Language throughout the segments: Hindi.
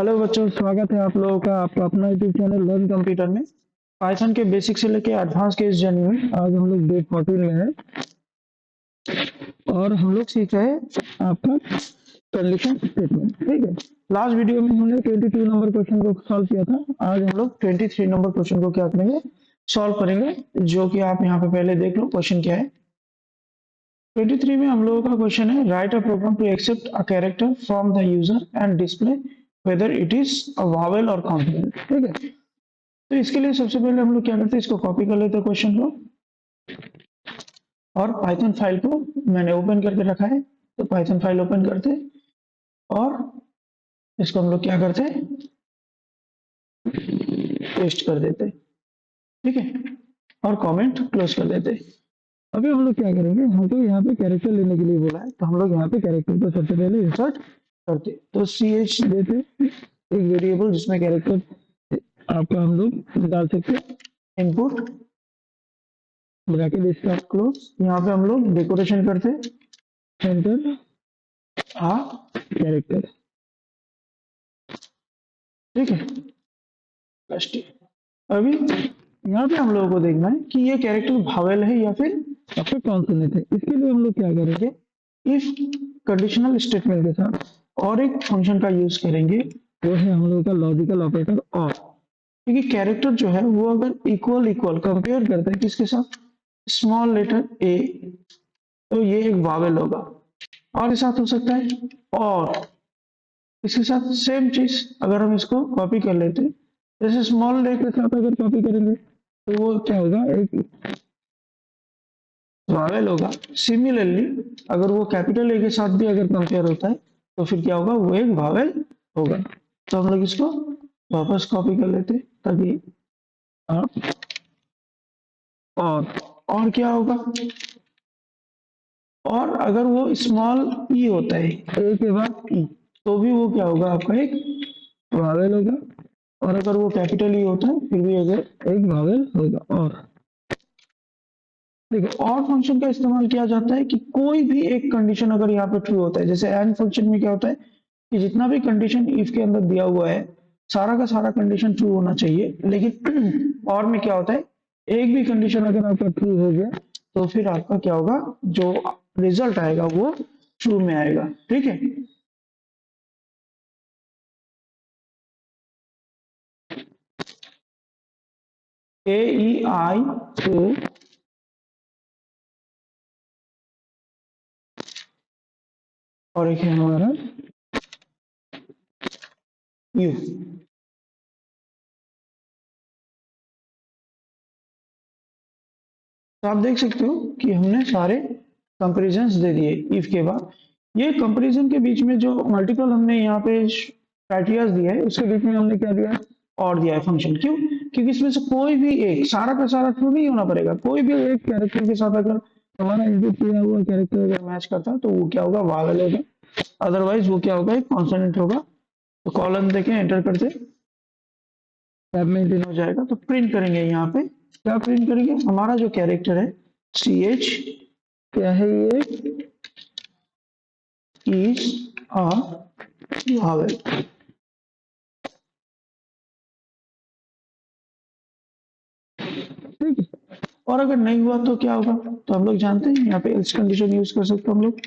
हेलो बच्चों, स्वागत है आप लोगों का आपका अपना यूट्यूब चैनल लर्न कंप्यूटर में। पाइथन के बेसिक से लेके एडवांस के इस जर्नी में आज हम लोग डे 14 में हैं और हम लोग सीख रहे हैं आपका कंडीशन स्टेटमेंट। ठीक है, लास्ट वीडियो में हमने 22 नंबर क्वेश्चन को सॉल्व किया था। आज हम लोग 23 नंबर क्वेश्चन को क्या करेंगे, सॉल्व करेंगे, जो कि आप यहाँ पे पहले देख लो क्वेश्चन क्या है। 23 में हम लोगों का क्वेश्चन है, write a program to accept a character from the user and display whether it is a vowel or consonant. ठीक है, तो इसके लिए सबसे पहले हम लोग क्या करते हैं, इसको कॉपी कर लेते हैं क्वेश्चन को और पाइथन फाइल को मैंने ओपन करके रखा है, तो पाइथन फाइल ओपन करते हैं और इसको हम लोग क्या करते हैं, पेस्ट कर देते हैं। ठीक है, और कमेंट क्लोज कर देते हैं। अभी हम लोग क्या करेंगे, हमको यहाँ पे कैरेक्टर लेने के लिए बोला है, तो हम लोग यहाँ पे कैरेक्टर को सबसे पहले इंसर्ट करते, तो ch देते एक वेरिएबल जिसमें कैरेक्टर आपका हम लोग डाल सकते हैं। इनपुट ब्रैकेट स्टॉप क्लोज, यहाँ पे हम लोग डेकोरेशन करते एंटर आ कैरेक्टर। ठीक है, फर्स्ट अभी यहाँ पे हम लोगों को देखना है कि ये कैरेक्टर भावेल है या फिर आपका कॉन्सोनेंट है। इसके लिए हम लोग क्या करेंगे, इफ कंडीशनल स्टेटमेंट के साथ और एक फंक्शन का यूज करेंगे, वो है हम लोग का लॉजिकल ऑपरेटर और। क्योंकि कैरेक्टर जो है वो अगर इक्वल इक्वल कंपेयर करते हैं किसके साथ, स्मॉल लेटर ए, तो ये एक वावेल होगा। और के साथ हो सकता है, और इसके साथ सेम चीज अगर हम इसको कॉपी कर लेते हैं, जैसे स्मॉल ए के साथ अगर कॉपी करेंगे तो वो क्या होगा, एक वावेल होगा। सिमिलरली अगर वो कैपिटल ए के साथ भी अगर कंपेयर होता है तो फिर क्या होगा, वो एक वावेल होगा। तो हम लोग इसको वापस कॉपी कर लेते हैं ताकि आप और क्या होगा, और अगर वो स्मॉल ई होता है ए के बाद ई, तो भी वो क्या होगा, आपका एक वावेल होगा। और अगर वो कैपिटल ई होता है फिर भी अगर एक वावेल होगा। और देखो, और फंक्शन का इस्तेमाल किया जाता है कि कोई भी एक कंडीशन अगर यहाँ पे ट्रू होता है, जैसे एंड फंक्शन में क्या होता है कि जितना भी कंडीशन इफ के अंदर दिया हुआ है सारा का सारा कंडीशन ट्रू होना चाहिए। लेकिन और में क्या होता है, एक भी कंडीशन अगर आपका ट्रू हो गया तो फिर आपका क्या होगा, जो रिजल्ट आएगा वो ट्रू में आएगा। ठीक है, ए ई आई ओ और एक है हमारा यू। तो आप देख सकते हो कि हमने सारे कंपेरिजन दे दिए इफ के बाद। ये कंपैरिजन के बीच में जो मल्टीपल हमने यहाँ पे क्राइटेरिया दिया है, उसके बीच में हमने क्या दिया है, और दिया है फंक्शन। क्यों, क्योंकि इसमें से कोई भी एक, सारा का सारा ट्रू नहीं होना पड़ेगा, कोई भी एक कैरेक्टर के साथ अगर हमारा इनपुट किया हुआ कैरेक्टर अगर मैच करता है तो वो क्या होगा, वावेल होगा। अदरवाइज वो क्या होगा, एक कॉन्सोनेंट होगा। तो कॉलम देखें, एंटर करते टैब में दिन हो जाएगा, तो प्रिंट करेंगे। यहाँ पे क्या प्रिंट करेंगे, हमारा जो कैरेक्टर है ch क्या है, ये इज अ वावेल। ठीक है, और अगर नहीं हुआ तो क्या होगा, तो हम लोग जानते हैं यहाँ पे एल्स कंडीशन यूज कर सकते हैं हम लोग,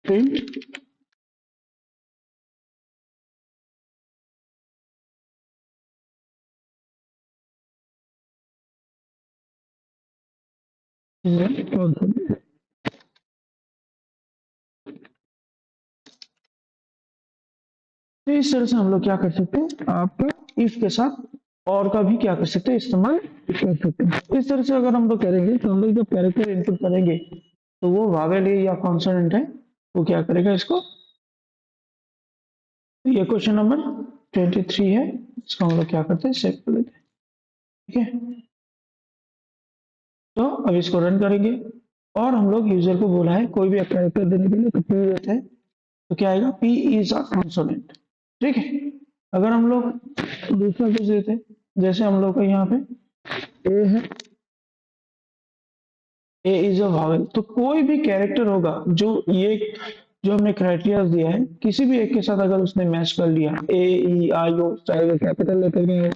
प्रिंट कौन सा। तो इस तरह से हम लोग क्या कर सकते हैं, आपका इफ के साथ और का भी क्या कर सकते हैं, इस्तेमाल कर सकते हैं। इस तरह से अगर हम लोग करेंगे तो हम लोग जब कैरेक्टर इनपुट करेंगे तो वो वावेल है या कॉन्सोनेंट है, वो क्या करेगा इसको। ये क्वेश्चन नंबर 23 है, इसको हम लोग क्या करते हैं, सेव कर लेते हैं। ठीक है, तो अब इसको रन करेंगे और हम लोग यूजर को बोला है कोई भी कैरेक्टर देने के लिए, तो पी देते हैं, तो क्या आएगा, पी इज अ कॉन्सोनेंट। ठीक है, अगर हम लोग दूसरा कुछ देते हैं, जैसे हम लोग का यहाँ पे ए है, ए इज अ वावेल, तो कोई भी कैरेक्टर होगा जो ये जो हमने क्राइटेरिया दिया है किसी भी एक के साथ अगर उसने मैच कर लिया, ए ई आई ओ, चाहे वो कैपिटल लेटर में हो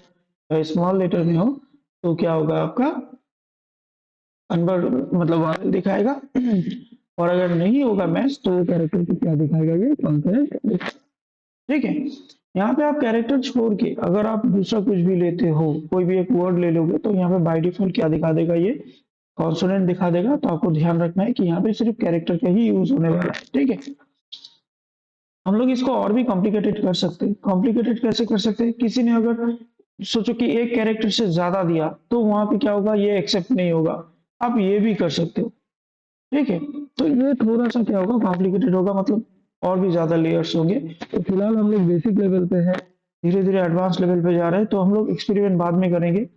या स्मॉल लेटर में हो, तो क्या होगा आपका अनवर्ड मतलब वावल दिखाएगा। और अगर नहीं होगा मैच तो कैरेक्टर को क्या दिखाएगा, ये कॉन्सोनेंट। ठीक है। यहाँ पे आप कैरेक्टर छोड़ के अगर आप दूसरा कुछ भी लेते हो, कोई भी एक वर्ड ले लोगे, तो यहाँ पे बाय डिफॉल्ट क्या दिखा देगा, ये कॉन्सोनेंट दिखा देगा। तो आपको ध्यान रखना है कि यहाँ पे सिर्फ कैरेक्टर का ही यूज होने वाला है। ठीक है। हम लोग इसको और भी कॉम्प्लिकेटेड कर सकते हैं। कॉम्प्लिकेटेड कैसे कर सकते हैं, किसी ने अगर सोचो कि एक कैरेक्टर से ज्यादा दिया तो वहां पे क्या होगा, ये एक्सेप्ट नहीं होगा। आप ये भी कर सकते हो। ठीक है। तो ये थोड़ा सा क्या होगा, कॉम्प्लिकेटेड होगा, मतलब और भी ज्यादा लेयर्स होंगे। तो फिलहाल हम लोग बेसिक लेवल पे है, धीरे धीरे एडवांस लेवल पे जा रहे हैं। तो हम लोग एक्सपेरिमेंट बाद में करेंगे,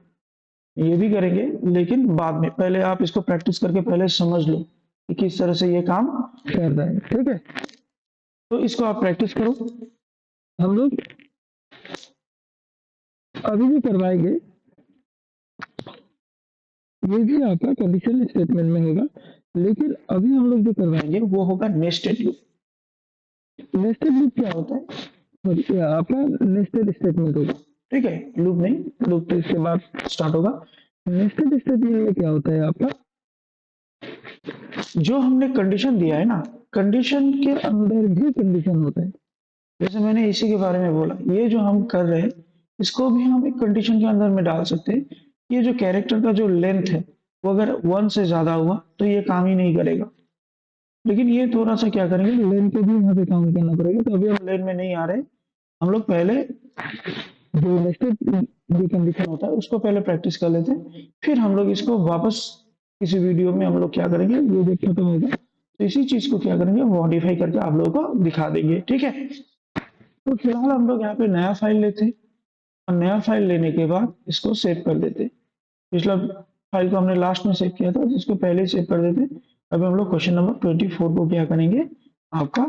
ये भी करेंगे, लेकिन बाद में। पहले आप इसको प्रैक्टिस करके पहले समझ लो कि किस तरह से ये काम कर रहा है। ठीक है। तो इसको आप प्रैक्टिस करो, हम लोग अभी भी करवाएंगे। ये भी आपका कंडीशनल स्टेटमेंट में होगा, लेकिन अभी हम लोग जो करवाएंगे वो होगा नेस्टेड लूप। नेस्टेड लूप क्या होता है, ये आपका नेस्टेड स्टेटमेंट होगा। ठीक है, लूप नहीं, लूप तो इसके बाद स्टार्ट होगा। नेस्टेड स्टेटमेंट में क्या होता है आपका, जो हमने कंडीशन दिया है ना, कंडीशन के अंदर भी कंडीशन होता है। जैसे मैंने इसी के बारे में बोला, ये जो हम कर रहे हैं इसको भी हम एक कंडीशन के अंदर में डाल सकते हैं। ये जो कैरेक्टर का जो लेंथ है वो अगर 1 से ज्यादा हुआ तो ये काम ही नहीं करेगा। लेकिन ये थोड़ा सा क्या करेंगे, लेन पे भी यहाँ पे काम करना पड़ेगा। तो अभी हम लेन में नहीं आ रहे, हम लोग पहले जो नेस्टेड जो कंडीशन होता है उसको पहले प्रैक्टिस कर लेते हैं, फिर हम लोग इसको वापस किसी वीडियो में हम लोग क्या करेंगे, ये जब खत्म होगा तो इसी चीज को क्या करेंगे, मॉडिफाई करके आप लोगों को दिखा देंगे। ठीक है। तो फिलहाल हम लोग यहाँ पे नया फाइल लेते हैं, और नया फाइल लेने के बाद इसको सेव कर देते हैं। पिछला फाइल को हमने लास्ट में सेव किया था, जिसको पहले ही सेव कर देते हैं। अभी हम लोग क्वेश्चन नंबर 24 को क्या करेंगे, आपका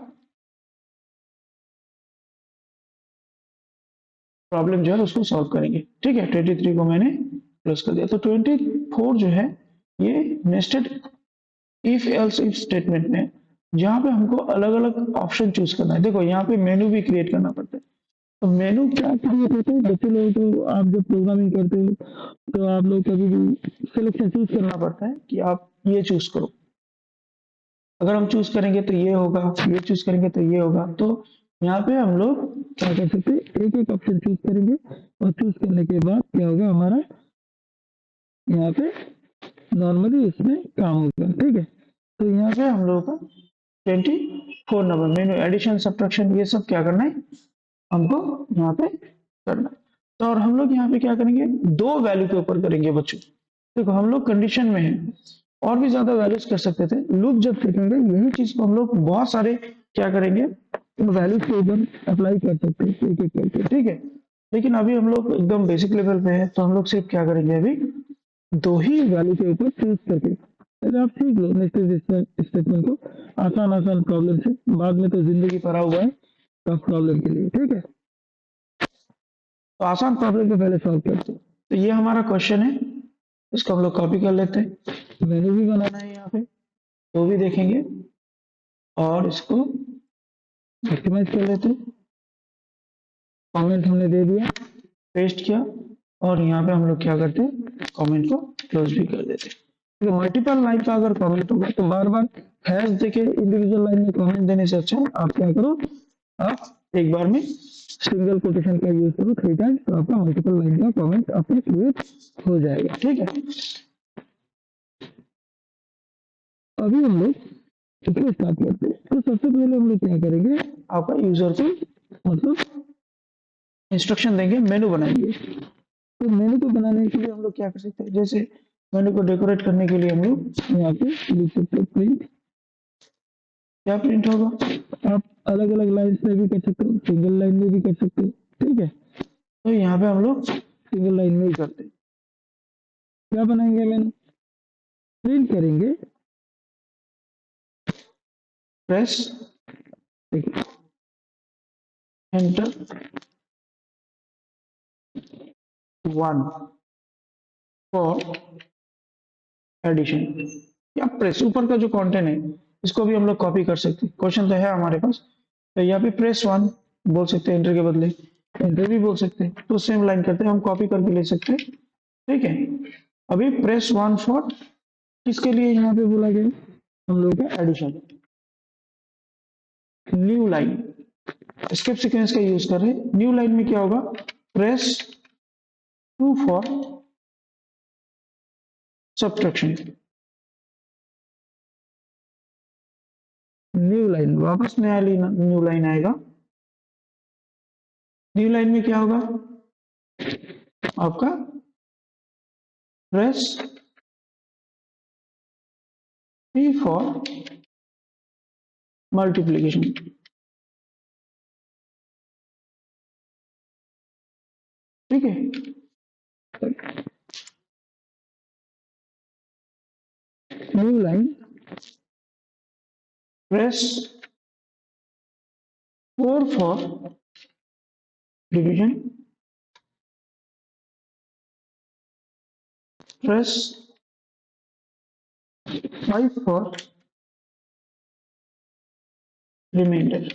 प्रॉब्लम जो है उसको सॉल्व करेंगे। ठीक है। 23 को मैंने क्लोज कर दिया। तो 24 जो है ये nested if else if statement में, जहाँ पे हमको अलग अलग ऑप्शन चूज करना है। देखो यहाँ पे मेनू भी क्रिएट करना पड़ता है। तो मेनू क्या क्रिएट होता है, बच्चे लोग तो आप जब प्रोग्रामिंग करते हो तो आप लोग कभी भी सिलेक्शन चूज करना पड़ता है कि आप ये चूज करो। अगर हम चूज करेंगे तो ये होगा, ये चूज करेंगे तो ये होगा। तो यहाँ पे हम लोग क्या कर सकते हैं, एक एक ऑप्शन चूज करेंगे, और चूज करने के बाद क्या होगा हमारा, यहाँ पे नॉर्मली इसमें काम होगा। ठीक है। तो यहाँ पे हम लोगों का 24 नंबर मेनू एडिशन सब्ट्रैक्शन ये सब क्या करना है हमको यहाँ पे करना है। तो और हम लोग यहाँ पे क्या करेंगे, दो वैल्यू के ऊपर करेंगे बच्चों। देखो हम लोग कंडीशन में है, और भी ज्यादा वैल्यूज कर सकते थे। लूप जब सीखेंगे यही चीज को हम लोग बहुत सारे क्या करेंगे, वैल्यूज के ऊपर अप्लाई कर सकते हैं एक एक करके। ठीक है। लेकिन अभी हम लोग एकदम बेसिक लेवल पे है, तो हम लोग सिर्फ क्या करेंगे, अभी दो ही वैल्यू के ऊपर चूज करके पहले आप सीख लो नेस्टेड स्टेटमेंट को, आसान आसान प्रॉब्लम से। बाद में तो जिंदगी पड़ा हुआ है टफ प्रॉब्लम के लिए। ठीक है। तो आसान प्रॉब्लम को पहले सॉल्व करते हैं। तो ये हमारा क्वेश्चन है, इसको हम लोग कॉपी कर लेते हैं। मेनू भी बनाना है यहाँ पे, तो भी देखेंगे, और इसको ऑप्टिमाइज कर लेते हैं। कमेंट हमने दे दिया, पेस्ट किया, और यहाँ पे हम लोग क्या करते हैं, कमेंट को क्लोज भी कर देते हैं। तो मल्टीपल लाइन का अगर कमेंट होगा तो बार बार हैश देके इंडिविजुअल लाइन में कमेंट देने से अच्छा आप क्या करो, आप एक बार में सिंगल कोटेशन का यूज करो 3 टाइम्स, तो आपका मल्टीपल लाइन का कमेंट अपने क्रिएट हो जाएगा। ठीक है। अभी हम लोग इसको स्टार्ट करते हैं। तो सबसे पहले हम लोग क्या करेंगे, आपका यूजर को मतलब इंस्ट्रक्शन देंगे, मेनू बनाएंगे। तो मेनू को बनाने के लिए हम लोग क्या कर सकते हैं, जैसे मेनू को डेकोरेट करने के लिए हम लोग यहाँ पे लिख सकते हैं प्रिंट। क्या प्रिंट होगा, आप अलग अलग लाइन में भी कर सकते हो, सिंगल लाइन में भी कर सकते हो। ठीक है। तो यहाँ पे हम लोग सिंगल लाइन में ही करते हैं। क्या बनाएंगे, मेनू प्रिंट करेंगे, प्रेस एंटर 1 फॉर एडिशन, या प्रेस ऊपर का जो कंटेंट है इसको भी हम लोग कॉपी कर सकते हैं, क्वेश्चन तो है हमारे पास। तो यहाँ पे प्रेस 1 बोल सकते हैं, एंटर के बदले एंटर भी बोल सकते हैं, तो सेम लाइन करते हैं, हम कॉपी करके ले सकते हैं। ठीक है, अभी प्रेस 1 फॉर किसके लिए यहाँ पे बोला गया, हम लोग का addition, new line, escape sequence का यूज कर रहे हैं। न्यू लाइन में क्या होगा, press 2 for subtraction, new line, वापस नया न्यू लाइन आएगा। न्यू लाइन में क्या होगा आपका, प्रेस 3 फॉर मल्टीप्लीकेशन। ठीक है, new line, press 4 for division, press 5 for remainder.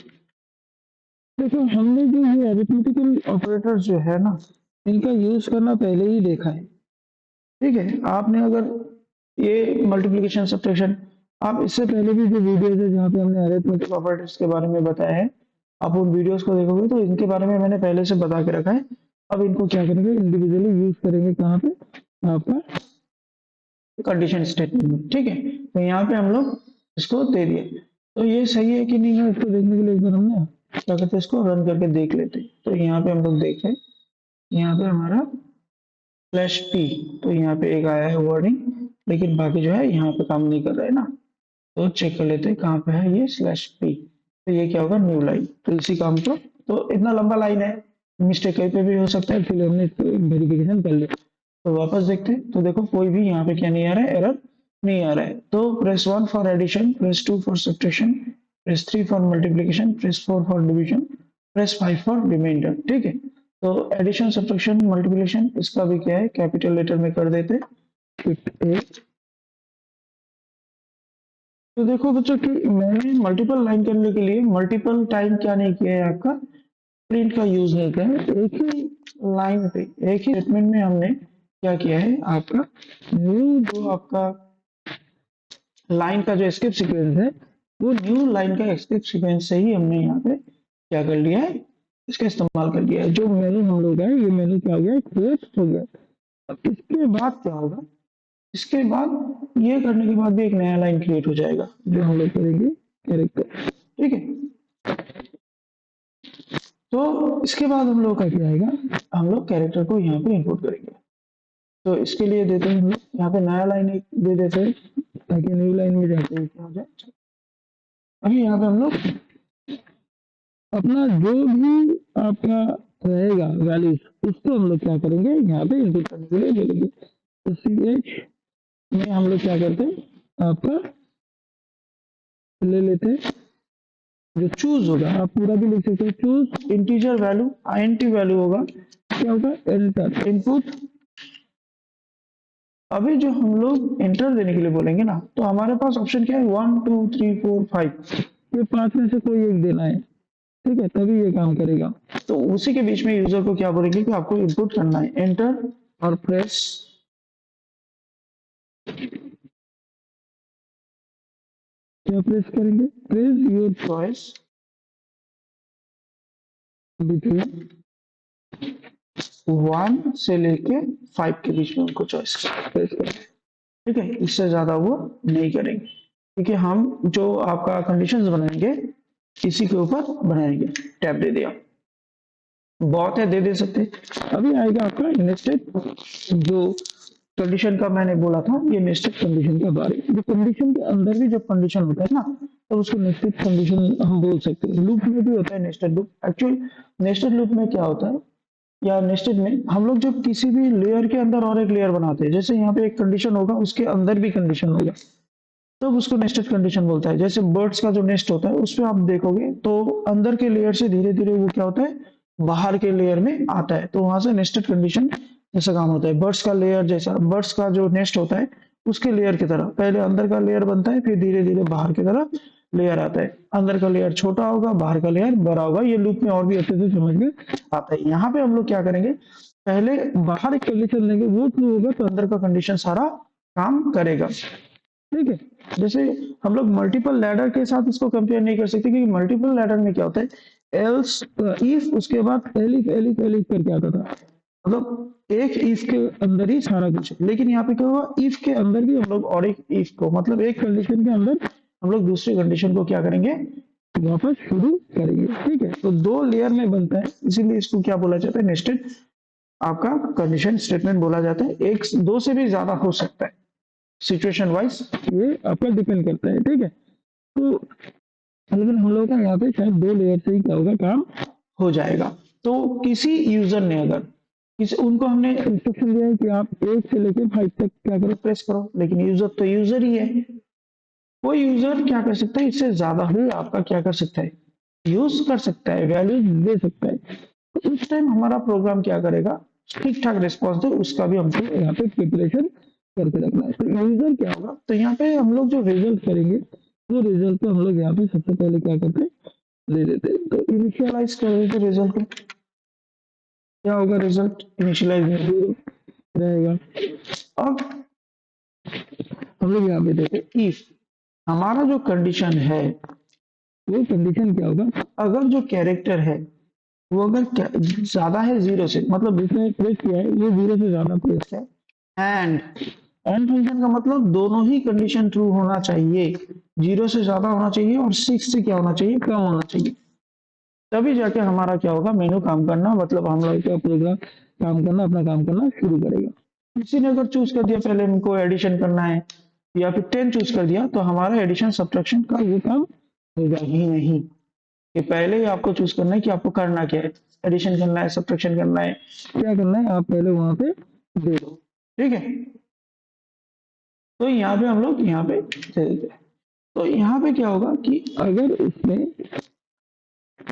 देखो हमने जो ये अरिथमेटिकल ऑपरेटर्स जो है ना, इनका यूज करना पहले ही देखा है। ठीक है, आपने अगर ये मल्टीप्लिकेशन सब्ट्रैक्शन, आप इससे पहले भी जो वीडियोस है जहाँ पे हमने अरिथमेटिक ऑपरेटर्स के बारे में बताया है, आप उन वीडियोस को देखोगे तो इनके बारे में मैंने पहले से बता के रखा है। अब इनको क्या करेंगे, इंडिविजुअली यूज करेंगे कहाँ पे, आपका कंडीशन स्टेटमेंट में। ठीक है, तो यहाँ पे हम लोग इसको दे दिए, तो ये सही है कि नहीं है इसको देखने के लिए एक बार हमने क्या करते हैं, इसको रन करके देख लेते हैं। तो यहाँ पे हम लोग देखें, यहाँ पे हमारा स्लैश पी, तो यहाँ पे एक आया है वर्डिंग, लेकिन बाकी जो है यहाँ पे काम नहीं कर रहा है ना, तो चेक कर लेते हैं कहाँ पे है ये स्लैश पी। तो ये क्या होगा, न्यू लाइन। तो इसी काम को, तो इतना लंबा लाइन है, मिस्टेक कहीं पे भी हो सकता है, इसलिए हमने वेरिफिकेशन कर लिया। तो वापस देखते हैं, तो देखो कोई भी यहाँ पे क्या नहीं आ रहा है, एरर नहीं आ रहा है। तो press 1 for addition, press 2 for subtraction, press 3 for multiplication, press 4 for division, press 5 for remainder. ठीक है, तो एडिशन सब्ट्रैक्शन मल्टीप्लिकेशन इसका भी क्या है, कैपिटल लेटर में कर देते। तो देखो बच्चों कि मैंने मल्टीपल लाइन करने के लिए मल्टीपल टाइम क्या नहीं किया है, आपका प्रिंट का यूज नहीं किया है। एक ही लाइन पे, एक ही स्टेटमेंट में हमने क्या किया है, आपका न्यू जो आपका लाइन का जो स्किप सीक्वेंस है, वो न्यू लाइन का स्किप सीक्वेंस से ही हमने यहाँ पे क्या कर लिया है, इसका इस्तेमाल कर लिया है। जो मेनू हम लोग है, ये मेनू क्या हो गया, क्रिएट हो गया। अब इसके बाद क्या होगा, इसके बाद ये करने के बाद भी एक नया लाइन क्रिएट हो जाएगा, जो हम लोग करेंगे कैरेक्टर। ठीक है, तो इसके बाद हम लोग का क्या आएगा, हम लोग कैरेक्टर को यहाँ पे इंपोर्ट करेंगे। तो इसके लिए देते हैं हम लोग यहाँ पे नया लाइन एक दे देते हैं, ताकि न्यू लाइन में जाते हैं क्या हो जाए। अभी यहाँ पे हम लोग अपना जो भी आपका रहेगा वैल्यूज, उसको हम लोग क्या करेंगे, यहाँ पे इनपुट करने के लिए बोलेंगे। तो CH में हम लोग क्या करते हैं, आपका ले लेते हैं जो चूज होगा, आप पूरा भी लिख सकते हो, choose integer value, INT value होगा, क्या होगा, एंटर इनपुट। अभी जो हम लोग एंटर देने के लिए बोलेंगे ना, तो हमारे पास ऑप्शन क्या है, 1 2 3 4 5, ये 5 में से कोई एक देना है। ठीक है, तभी ये काम करेगा। तो उसी के बीच में यूजर को क्या बोलेंगे कि आपको इनपुट करना है, एंटर और प्रेस, क्या प्रेस करेंगे, प्रेस योर चॉइस बिटवीन 1 से लेके 5 के बीच में उनको चॉइस प्रेस करेंगे। ठीक है, इससे ज्यादा वो नहीं करेंगे, क्योंकि हम जो आपका कंडीशंस बनाएंगे इसी के ऊपर बनाएंगे। टैब दे दिया, बहुत है, दे सकते। अभी आएगा आपका नेस्टेड, जो कंडीशन का मैंने बोला था, ये नेस्टेड कंडीशन के बारे में। जो कंडीशन के अंदर भी जब कंडीशन होता है ना, तो उसको नेस्टेड कंडीशन हम बोल सकते हैं। लूप में भी होता है nested loop. Actual nested loop में क्या होता है, या नेस्टेड में हम लोग जब किसी भी लेयर के अंदर और एक लेयर बनाते हैं, जैसे यहाँ पे एक कंडीशन होगा, उसके अंदर भी कंडीशन होगा, तो उसको नेस्टेड कंडीशन बोलता है। जैसे बर्ड्स का जो नेस्ट होता है, उसमें आप देखोगे तो अंदर के लेयर से धीरे धीरे वो क्या होता है, बाहर के लेयर में आता है, तो वहां से नेस्टेड कंडीशन जैसा काम होता है। बर्ड्स का लेयर जैसा, बर्ड्स का जो नेस्ट होता है उसके लेयर की तरह पहले अंदर का लेयर बनता है, फिर धीरे धीरे बाहर की तरफ लेयर आता है। अंदर का लेयर छोटा होगा, बाहर का लेयर बड़ा होगा। ये लूप में और भी अच्छे से समझ में आता है। यहाँ पे हम लोग क्या करेंगे, पहले बाहर एक कंडीशन लेंगे, वो ट्रू होगा तो अंदर का कंडीशन सारा काम करेगा। ठीक है, जैसे हम लोग मल्टीपल लैडर के साथ इसको कंपेयर नहीं कर सकते, क्योंकि मल्टीपल लैडर में क्या होता है, एल्स इफ उसके बाद एलिफ एलिफ एलिफ करके आता था, मतलब एक इफ के अंदर ही सारा कुछ है। लेकिन यहाँ पे क्या हुआ, इफ के अंदर भी हम लोग और एक इफ को, मतलब एक कंडीशन के अंदर हम लोग दूसरी कंडीशन को क्या करेंगे, वापस शुरू करेंगे। ठीक है, तो दो लेयर में बनता है, इसीलिए इसको क्या बोला जाता है, नेस्टेड आपका कंडीशन स्टेटमेंट बोला जाता है। एक दो से भी ज्यादा हो सकता है, सिचुएशन वाइज ये आपका डिपेंड करता है। ठीक है, तो लेकिन हम लोग का यहाँ पे शायद दो लेयर से ही क्या होगा, काम हो जाएगा। तो किसी यूजर ने अगर उनको हमने इंस्ट्रक्शन दिया है कि आप 1 से लेकर 5 तक क्या करो, प्रेस करो, लेकिन यूजर तो यूजर ही है, कोई यूजर क्या कर सकता है, इससे ज्यादा भी आपका क्या कर सकता है, यूज कर सकता है, वैल्यू दे सकता है। तो उस टाइम हमारा प्रोग्राम क्या करेगा, ठीक ठाक रिस्पॉन्स दे, उसका भी हमको यहाँ पे प्रिपरेशन करके रखना है। तो यूजर क्या होगा, तो यहाँ पे हम लोग जो रिजल्ट करेंगे, वो रिजल्ट को हम लोग यहाँ पे सबसे पहले क्या करते हैं, ले लेते हैं। तो इनिशियलाइज कर देते रिजल्ट को, क्या होगा, रिजल्ट इनिशियलाइज में 0 रहेगा। अब हम लोग यहाँ पे देखें, इफ हमारा जो कंडीशन है, वो कंडीशन क्या होगा, अगर जो कैरेक्टर है वो अगर ज्यादा है 0 से, मतलब जिसने प्रेस किया है ये 0 से ज्यादा प्रेस किया है, एंड फंक्शन का मतलब दोनों ही कंडीशन ट्रू होना चाहिए, 0 से ज्यादा होना चाहिए और 6 से क्या होना चाहिए, कम होना चाहिए, तभी जाके हमारा क्या होगा, मेनू काम करना, मतलब हम लोग का प्रोग्राम काम करना, अपना काम करना शुरू करेगा। किसी ने अगर चूज कर दिया पहले इनको एडिशन करना है, या फिर 10 चूज कर दिया, तो हमारा एडिशन सब्ट्रैक्शन का वो काम होगा ही नहीं। कि पहले ही आपको चूज करना है कि आपको करना क्या है, एडिशन करना है, सब्ट्रैक्शन करना है, क्या करना है, आप पहले वहां पे दे दो। ठीक है, तो यहाँ पे हम लोग यहाँ पे दे देते हैं। तो यहाँ पे क्या होगा कि अगर इसमें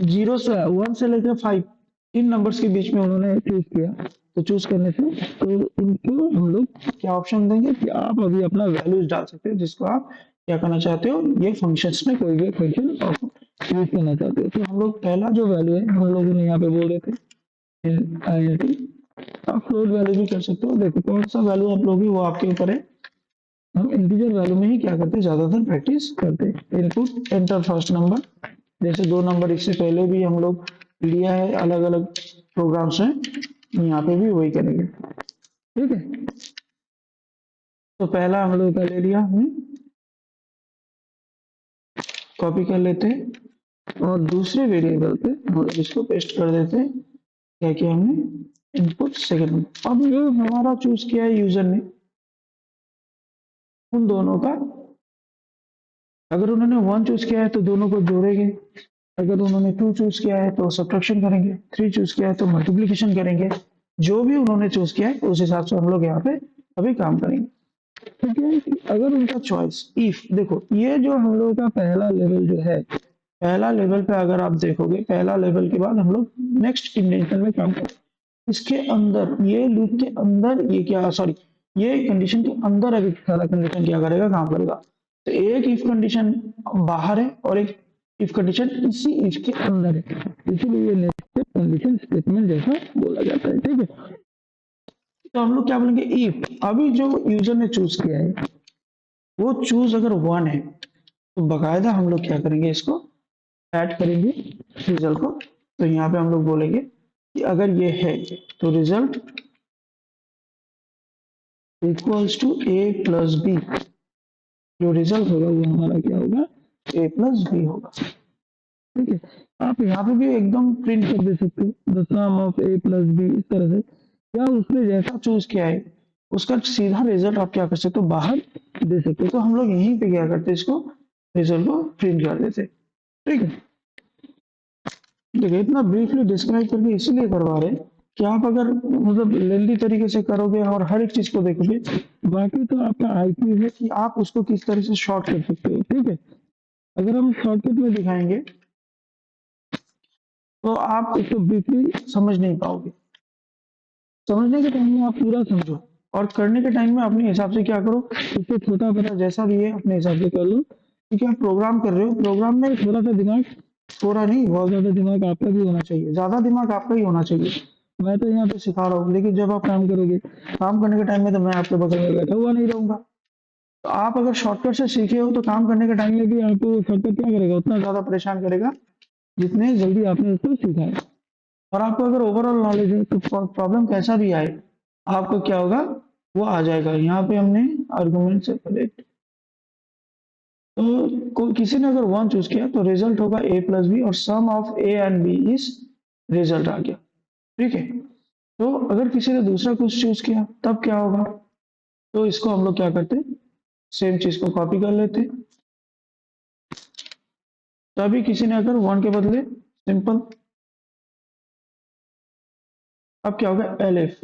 0 से 1 से लेकर 5 इन नंबर्स के बीच में उन्होंने चूज किया, तो चूज करने से तो इनको हम लोग क्या ऑप्शन देंगे कि आप अभी अपना वैल्यूज डाल सकते हो, जिसको आप क्या करना चाहते हो, ये फंक्शंस में कोई भी फंक्शन यूज करना चाहते हो। तो हम लोग पहला जो वैल्यू है हम लोगों ने यहाँ पे बोल देते आप फ्लोट वैल्यू भी कर सकते हो। देखो कौन सा वैल्यू आप लोगे वो आपके ऊपर है, हम इंटीजर वैल्यू में ही क्या करते हैं, ज्यादातर प्रैक्टिस करते हैं। इनपुट एंटर फर्स्ट नंबर, जैसे 2 नंबर इससे पहले भी हम लोग लिया है अलग अलग प्रोग्राम्स में, यहाँ पे भी वही करेंगे। ठीक है, तो पहला हम लोग का ले लिया, हमने कॉपी कर लेते हैं और दूसरे वेरिएबल पे हम लोग इसको पेस्ट कर देते हैं, क्या किया हमने, इनपुट सेकंड। अब जो हमारा चूज किया है यूजर ने, उन दोनों का, अगर उन्होंने 1 चूज किया है तो दोनों को जोड़ेंगे, अगर उन्होंने 2 चूज किया है तो सब्ट्रैक्शन करेंगे, 3 चूज किया है तो मल्टीप्लिकेशन करेंगे, जो भी उन्होंने चूज किया है उस हिसाब से हम लोग यहाँ पे अभी काम करेंगे। ठीक है, कि अगर उनका चॉइस इफ, देखो ये जो हम लोगों का पहला लेवल जो है, पहला लेवल पे अगर आप देखोगे, पहला लेवल के बाद हम लोग नेक्स्ट इंडेंशन में काम करेंगे। इसके अंदर ये लूप के अंदर ये क्या, सॉरी ये कंडीशन के अंदर अभी सारा कंडीशन क्या करेगा, काम करेगा। तो एक इफ कंडीशन बाहर है और एक इफ कंडीशन इसी इफ के अंदर है, इसीलिए ये नेस्टेड कंडीशन स्टेटमेंट जैसा बोला जाता है। ठीक है, तो हम लोग क्या बोलेंगे, इफ अभी जो यूजर ने चूज किया है वो चूज अगर 1 है, तो बकायदा हम लोग क्या करेंगे, इसको ऐड करेंगे रिजल्ट को। तो यहाँ पे हम लोग बोलेंगे कि अगर ये है तो result equals to A plus B, जो रिजल्ट होगा वो हमारा क्या होगा, ए प्लस बी होगा। ठीक है, आप यहाँ पे भी एकदम प्रिंट कर दे सकते हो, the sum of A plus B, इस तरह से, या उसने जैसा चूज किया है उसका सीधा रिजल्ट आप क्या कर सकते हो, बाहर दे सकते हो। तो हम लोग यहीं पे क्या करते हैं, इसको रिजल्ट को प्रिंट कर देते। ठीक है, देखिए इतना ब्रीफली डिस्क्राइब करके इसलिए करवा रहे हैं कि आप अगर मतलब लेंदी तरीके से करोगे और हर एक चीज को देखोगे, बाकी तो आपका आईक्यू है कि आप उसको किस तरह से शॉर्ट कर सकते हो। ठीक है, अगर हम शॉर्टकट में दिखाएंगे तो आप इसको ब्रीफली समझ नहीं पाओगे, समझने के टाइम में आप पूरा समझो, और करने के टाइम में अपने हिसाब से क्या करो, इससे छोटा बड़ा जैसा भी है अपने हिसाब से कर लो, क्योंकि आप प्रोग्राम कर रहे हो, प्रोग्राम में थोड़ा सा दिमाग, थोड़ा नहीं बहुत ज्यादा दिमाग आपका भी होना चाहिए, ज्यादा दिमाग आपका ही होना चाहिए। मैं तो यहाँ पे सिखा रहा हूँ, लेकिन जब आप काम करोगे, काम करने के टाइम में तो मैं आपके बगल में बैठा हुआ नहीं रहूंगा। तो आप अगर शॉर्टकट से सीखे हो तो काम करने के टाइम में भी आपको शॉर्टकट क्या करेगा, उतना ज्यादा परेशान करेगा जितने जल्दी आपने उसको सीखा है। और आपको अगर ओवरऑल नॉलेज है तो प्रॉब्लम कैसा भी आए, आपको क्या होगा, वो आ जाएगा। यहाँ पे हमने आर्गुमेंट सेपरेट, तो किसी ने अगर वन चूज किया तो रिजल्ट होगा ए प्लस बी, और sum of A and B is result आ गया। ठीक है, तो अगर किसी ने दूसरा कुछ चूज किया तब क्या होगा, तो इसको हम लोग क्या करते, सेम चीज को कॉपी कर लेते। तभी किसी ने अगर वन के बदले सिंपल, अब क्या होगा एल एफ,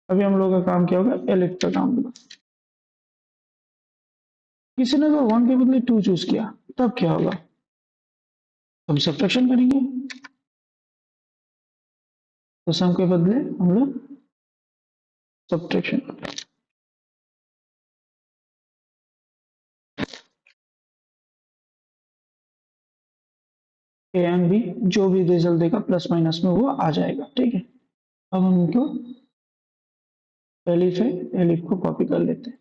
अभी हम लोग का काम क्या होगा, एल एफ का काम होगा। किसी ने अगर वन के बदले टू चूज किया तब क्या होगा, हम सब्ट्रैक्शन करेंगे, तो सम के बदले हम लोग सब्ट्रैक्शन। ए एंड बी जो भी रिजल्ट देगा प्लस माइनस में वो आ जाएगा। ठीक है, अब हम इनको एलिफ है, एलिफ को कॉपी कर लेते हैं।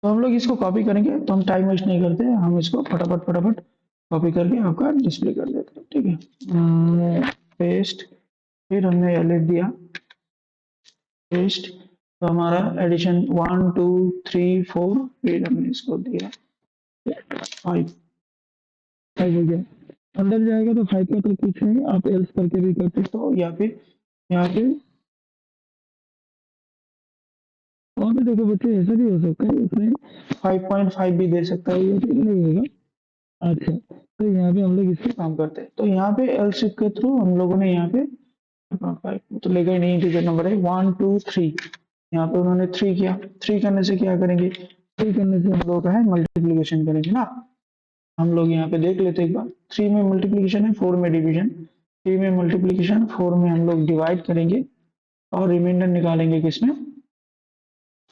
तो हम लोग इसको कॉपी करेंगे, तो हम टाइम वेस्ट नहीं करते, हम इसको फटाफट फटाफट कॉपी करके आपका डिस्प्ले कर देते हैं। ठीक है, पेस्ट, फिर हमने एलिफ दिया, पेस्ट, तो हमारा एडिशन 1 2 3 4, फिर हमने इसको दिया 5, 5 हो गया। अंदर जाएगा तो 5 का तो कुछ नहीं, आप एल्स करके भी कर सकते हो, या फिर यहाँ पे, और भी देखो बच्चे ऐसा भी हो सकता है, उसमें 5.5 भी दे सकता है, ये फिर नहीं होगा। अच्छा, तो यहाँ पे हम लोग इस पे काम करते हैं, तो यहाँ पे एल्स के थ्रू हम लोगों ने यहाँ पे 5 तो लेगा ही नहीं, इंटीजर नंबर है 1 2 3, यहाँ पे उन्होंने 3 किया, 3 करने से क्या करेंगे, 3 करने से हम लोग का है मल्टीप्लीकेशन करेंगे ना। हम लोग यहाँ पे देख लेते हैं एक बार, 3 में मल्टीप्लीकेशन है, 4 में डिवीजन, 3 में मल्टीप्लीकेशन, 4 में हम लोग डिवाइड करेंगे, और रिमाइंडर निकालेंगे किसमें,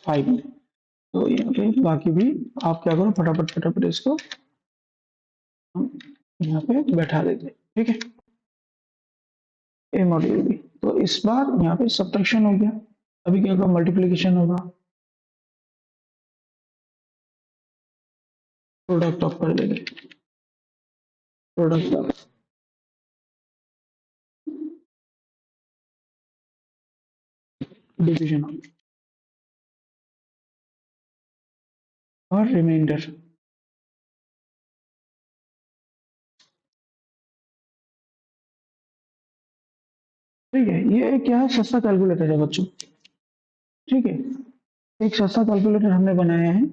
5 में। तो यहाँ पे बाकी भी आप क्या करो, फटाफट फटाफट इसको हम यहाँ पे बैठा देते हैं। ठीक है, ए मॉड्यूल भी, तो इस बार यहाँ पे सब्ट्रैक्शन हो गया, अभी क्या होगा, मल्टीप्लीकेशन होगा, प्रोडक्ट ऑफ कर देंगे, प्रोडक्ट ऑफ, डिवीजन ऑफ, और रिमाइंडर। ठीक है, ये एक क्या है, सस्ता कैलकुलेटर है बच्चों। ठीक है, एक सस्ता कैलकुलेटर हमने बनाया है,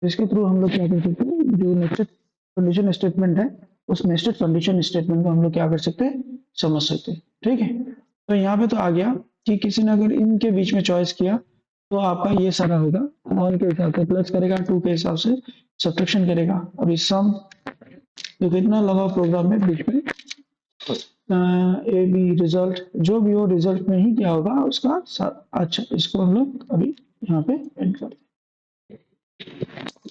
जिसके थ्रू हम लोग क्या कर सकते हैं, जो नेस्टेड कंडीशन स्टेटमेंट है, उस नेस्टेड कंडीशन स्टेटमेंट को हम लोग क्या कर सकते हैं, समझ सकते हैं। ठीक है, तो यहाँ पे तो आ गया कि किसी ने अगर इनके बीच में चॉइस किया तो आपका ये सारा होगा, 1 के हिसाब से प्लस करेगा, 2 के हिसाब से सब्ट्रैक्शन करेगा। अभी सम जो कितना लगा प्रोग्राम में बीच में, ए बी रिजल्ट, जो भी हो रिजल्ट में ही क्या होगा उसका अच्छा, इसको हम लोग अभी यहाँ पे एंड कर,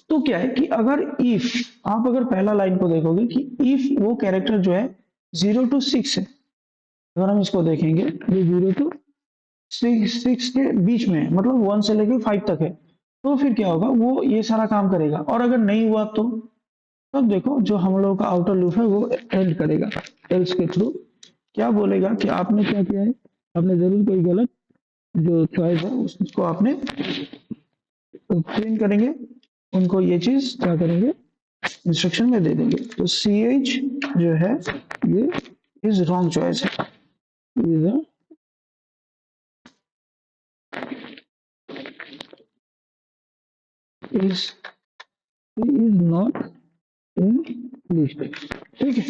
तो क्या है कि अगर इफ, आप अगर पहला लाइन को देखोगे कि इफ वो कैरेक्टर जो है 0 to 6 है, अगर हम इसको देखेंगे ये 0 to 6 के बीच में है, मतलब 1 से लेके 5 तक है, तो फिर क्या होगा, वो ये सारा काम करेगा। और अगर नहीं हुआ तो तब देखो जो हम लोगों का आउटर लूप है वो एंड करेगा एल्स के थ्रू, क्या बोलेगा कि आपने क्या किया है, आपने जरूर कोई गलत जो चॉइस है उसको आपने प्रिंट करेंगे, उनको ये चीज क्या करेंगे, इंस्ट्रक्शन में दे देंगे। तो सी एच जो है ये इज रॉन्ग चॉइस है, is is not in list. ठीक है,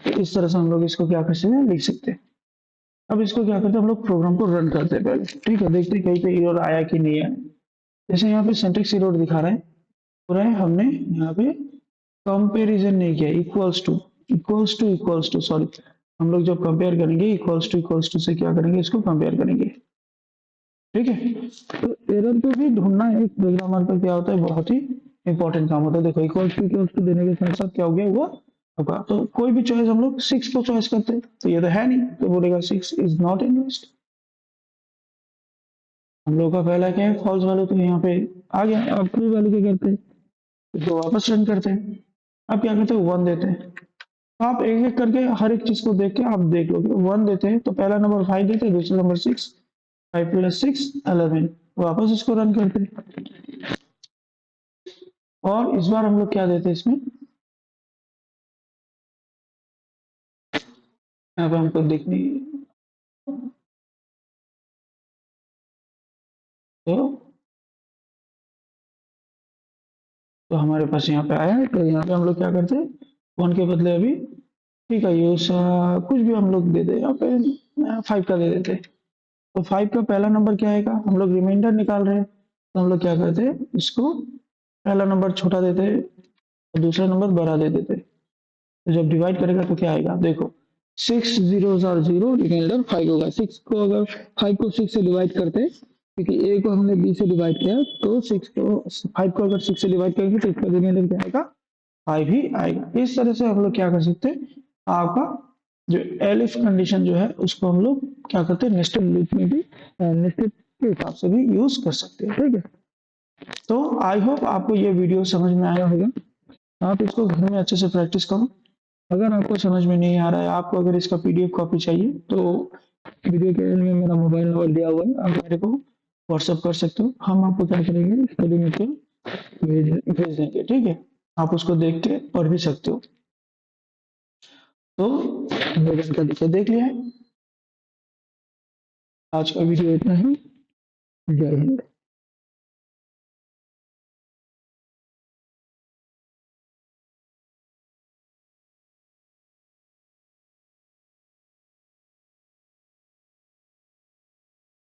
तो इस तरह से हम लोग इसको क्या कर सकते हैं, लिख सकते हैं। अब इसको क्या करते हैं, हम लोग प्रोग्राम को रन करते हैं पहले। ठीक है, देखते हैं कहीं पे एरर आया कि नहीं आया। जैसे यहाँ पे सिंटैक्स एरर दिखा रहा है, पूरा है, हमने यहाँ पे कंपैरिजन नहीं किया, इक्वल्स टू सॉरी, हम लोग जब कंपेयर करेंगे इक्वल्स टू से क्या करेंगे, इसको कंपेयर करेंगे। ठीक है, तो एरर को भी ढूंढना एक प्रोग्रामर का क्या होता है, बहुत ही इंपॉर्टेंट काम होता है। देखो इक्वल्स टू देने के साथ साथ क्या हो गया हुआ होगा, तो कोई भी चॉइस हम लोग 6 को चॉइस करते हैं, तो ये तो है नहीं, तो बोलेगा 6 इज नॉट इन लिस्ट। हम लोग का पहला क्या है, फॉल्स वैल्यू, तो यहाँ पे आ गया। अब ट्रू वैल्यू क्या करते हैं, इसको वापस रन करते हैं। अब क्या करते हैं, 1 देते हैं। तो आप एक एक करके हर एक चीज को देख के आप देख लोगे। 1 देते हैं तो पहला नंबर 5 देते हैं, दूसरा नंबर 6, 5 + 6 11, वापस इसको रन करते हैं। और इस बार हम लोग क्या देते हैं इसमें, यहाँ पे हमको देखनी, तो हमारे पास यहाँ पे आया है, तो यहाँ पे हम लोग क्या करते हैं, 1 के बदले अभी, ठीक है, ये कुछ भी हम लोग दे दे, यहाँ पे 5 का दे देते हैं। तो 5 का पहला नंबर क्या आएगा, हम लोग रिमाइंडर निकाल रहे हैं, तो हम लोग क्या करते हैं, इसको पहला नंबर छोटा देते हैं और दूसरा नंबर बड़ा दे देते हैं। तो जब डिवाइड करेगा तो क्या आएगा, देखो 6 zeros are 0, रिमाइंडर 5 होगा। 6 को अगर 5 को 6 से डिवाइड करते हैं, क्योंकि a को हमने b से डिवाइड किया, तो 5 को अगर 6 से डिवाइड करेंगे तो इसका रिमाइंडर क्या आएगा, 5 ही आएगा। इस तरह से हम लोग क्या कर सकते हैं, आपका जो एलिफ कंडीशन जो है उसको हम लोग क्या करते हैं, नेस्टेड लूप में भी, नेस्टेड के हिसाब से भी यूज कर सकते हैं। ठीक है, तो आई होप आपको ये वीडियो समझ में आया होगा। आप इसको घर में अच्छे से प्रैक्टिस करो। अगर आपको समझ में नहीं आ रहा है, आपको अगर इसका पीडीएफ कॉपी चाहिए, तो वीडियो के एंड में मेरा मोबाइल नंबर दिया हुआ है, आप मेरे को व्हाट्सअप कर सकते हो। हम आपको क्या करेंगे, स्टडी मटेरियल भेज देंगे। ठीक है, आप उसको देख के पढ़ भी सकते हो। तो भोजन का देख लिया है। आज का वीडियो इतना ही। जय हिंद।